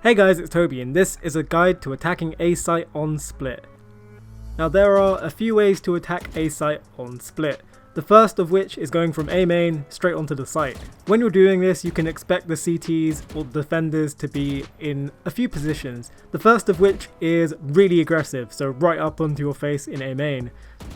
Hey guys, it's Toby and this is a guide to attacking A site on split. Now there are a few ways to attack A site on split. The first of which is going from A main straight onto the site. When you're doing this, you can expect the CTs or the defenders to be in a few positions. The first of which is really aggressive, so right up onto your face in A main.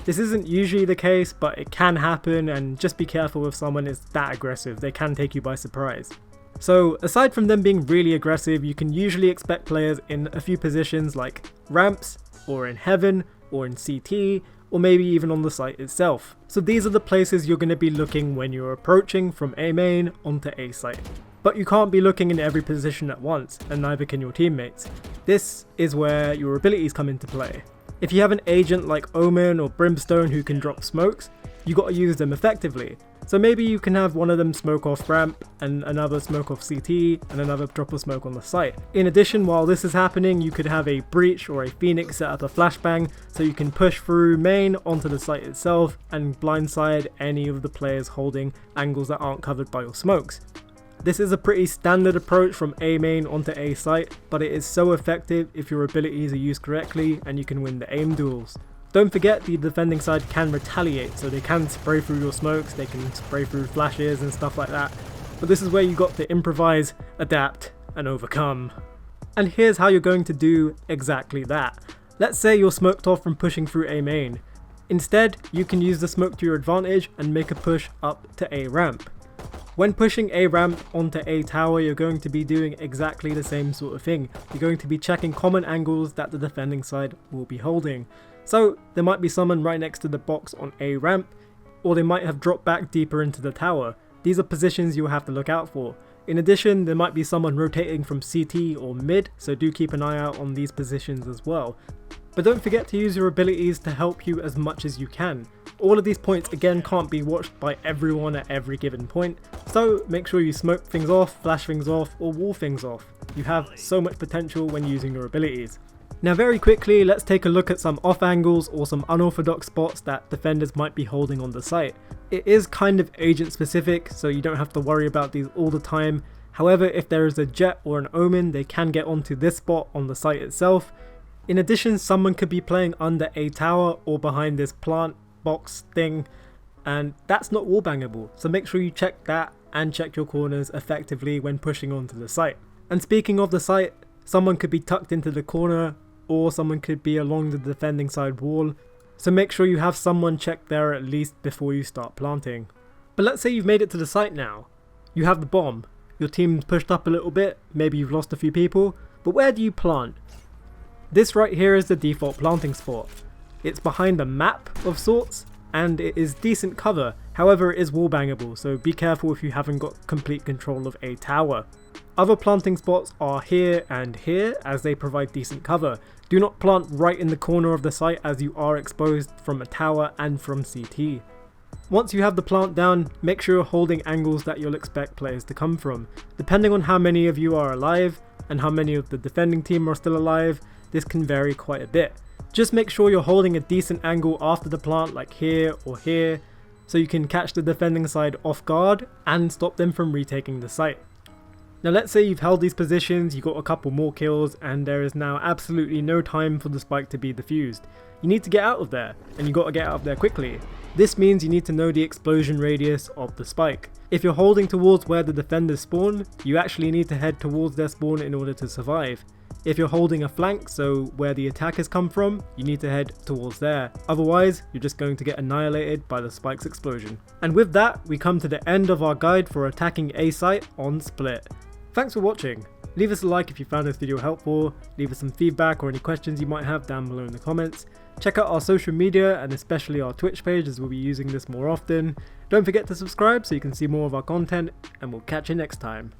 This isn't usually the case, but it can happen, and just be careful if someone is that aggressive, they can take you by surprise. So aside from them being really aggressive, you can usually expect players in a few positions like ramps, or in heaven, or in CT, or maybe even on the site itself. So these are the places you're going to be looking when you're approaching from A main onto A site. But you can't be looking in every position at once, and neither can your teammates. This is where your abilities come into play. If you have an agent like Omen or Brimstone who can drop smokes, you got to use them effectively. So maybe you can have one of them smoke off ramp, and another smoke off CT, and another drop of smoke on the site. In addition, while this is happening, you could have a breach or a phoenix set up a flashbang, so you can push through main onto the site itself and blindside any of the players holding angles that aren't covered by your smokes. This is a pretty standard approach from A main onto A site, but it is so effective if your abilities are used correctly and you can win the aim duels. Don't forget, the defending side can retaliate, so they can spray through your smokes, they can spray through flashes and stuff like that. But this is where you got to improvise, adapt, and overcome. And here's how you're going to do exactly that. Let's say you're smoked off from pushing through A main. Instead, you can use the smoke to your advantage and make a push up to A ramp. When pushing A ramp onto A tower, you're going to be doing exactly the same sort of thing. You're going to be checking common angles that the defending side will be holding. So there might be someone right next to the box on A ramp, or they might have dropped back deeper into the tower. These are positions you'll have to look out for. In addition, there might be someone rotating from CT or mid, so do keep an eye out on these positions as well. But don't forget to use your abilities to help you as much as you can. All of these points again can't be watched by everyone at every given point, so make sure you smoke things off, flash things off, or wall things off. You have so much potential when using your abilities. Now very quickly, let's take a look at some off angles or some unorthodox spots that defenders might be holding on the site. It is kind of agent specific, so you don't have to worry about these all the time. However, if there is a jet or an omen, they can get onto this spot on the site itself. In addition, someone could be playing under a tower or behind this plant box thing, and that's not wallbangable, so make sure you check that and check your corners effectively when pushing onto the site. And speaking of the site, someone could be tucked into the corner, or someone could be along the defending side wall, so make sure you have someone check there at least before you start planting. But let's say you've made it to the site now. You have the bomb, your team's pushed up a little bit, maybe you've lost a few people, but where do you plant? This right here is the default planting spot. It's behind a map of sorts, and it is decent cover, however it is wallbangable, so be careful if you haven't got complete control of a tower. Other planting spots are here and here, as they provide decent cover. Do not plant right in the corner of the site, as you are exposed from a tower and from CT. Once you have the plant down, make sure you're holding angles that you'll expect players to come from. Depending on how many of you are alive, and how many of the defending team are still alive, this can vary quite a bit. Just make sure you're holding a decent angle after the plant, like here or here, so you can catch the defending side off guard and stop them from retaking the site. Now let's say you've held these positions, you got a couple more kills, and there is now absolutely no time for the spike to be defused. You need to get out of there, and you got to get out of there quickly. This means you need to know the explosion radius of the spike. If you're holding towards where the defenders spawn, you actually need to head towards their spawn in order to survive. If you're holding a flank, so where the attackers come from, you need to head towards there. Otherwise, you're just going to get annihilated by the spike's explosion. And with that, we come to the end of our guide for attacking A site on split. Thanks for watching. Leave us a like if you found this video helpful, leave us some feedback or any questions you might have down below in the comments. Check out our social media and especially our Twitch page, as we'll be using this more often. Don't forget to subscribe so you can see more of our content, and we'll catch you next time.